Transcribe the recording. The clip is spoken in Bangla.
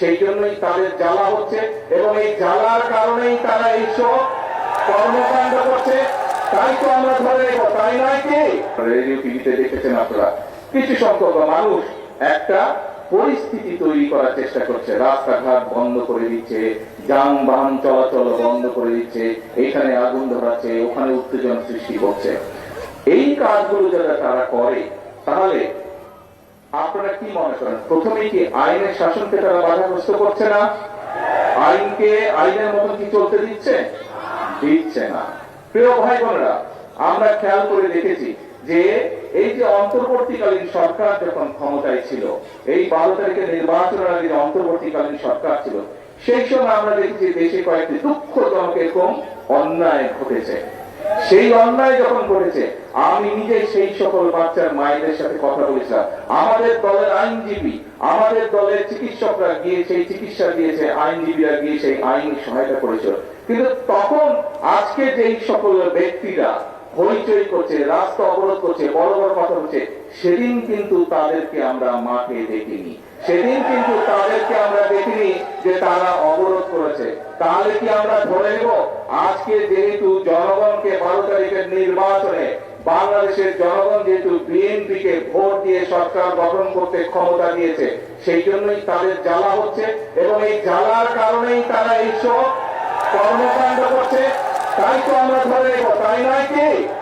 সেই জন্যই তাদের জ্বালা হচ্ছে এবং এই জ্বালার কারণেই তারা এইসব কর্মকাণ্ড করছে। তাই তো আমরা ধরে নেব, তাই নয় কি? রেডিও টিভিতে দেখেছেন আপনারা কিছু সংখ্যক মানুষ একটা পরিস্থিতি তৈরি করার চেষ্টা করছে, রাস্তাঘাট বন্ধ করে দিচ্ছে, যানবাহন চলাচল বন্ধ করে দিচ্ছে, এখানে আগুন ধরাচ্ছে, ওখানে উত্তেজনা সৃষ্টি করছে। এই কাজগুলো যারা তারা করে, তাহলে আপনারা কি মনে করেন প্রথমেই কি আইনের শাসনকে তারা বাধাগ্রস্ত করছে না? আইনকে আইনের মতন কি চলতে দিচ্ছে? দিচ্ছে না। প্রিয় ভাই বোনেরা, আমরা খেয়াল করে দেখেছি যে এই যে অন্তর্বর্তীকালীন সরকার যখন ক্ষমতায় ছিল, এই 12 তারিখের নির্বাচনের আগে অন্তর্বর্তীকালীন সরকার ছিল, সেই সময় আমরা দেখেছি দেশে কয়েকটি দুঃখজনক এরকম অন্যায় ঘটেছে। সেই অন্যায় যখন ঘটেছে, আমি নিজে সেই সকল বাচ্চার মায়েদের সাথে কথা বলেছিলাম। আমাদের দলের আইনজীবী, আমাদের দলের চিকিৎসকরা গিয়ে সেই চিকিৎসা দিয়েছে, আইনজীবীরা গিয়ে সেই আইন সহায়তা করেছিল। কিন্তু তখন আজকে যেই সকল ব্যক্তিরা হইচই করছে, রাস্তা অবরোধ করছে, বড় বড় কথা হচ্ছে, সেদিন কিন্তু তাদেরকে আমরা মাঠে দেখিনি, সেদিন কিন্তু তাদেরকে আমরা দেখিনি যে তারা অবরোধ করেছে। তাহলে কি আমরা ধরে নেব আজকে যেহেতু জনগণকে 12 তারিখের নির্বাচনে বাংলাদেশের জনগণ যেহেতু বিএনপি কে ভোট দিয়ে সরকার গঠন করতে ক্ষমতা দিয়েছে, সেই জন্যই তাদের জ্বালা হচ্ছে এবং এই জ্বালার কারণেই তারা এইসব কর্মকাণ্ড করছে। তাই তো আমরা ধরে নেব, তাই নয় কি?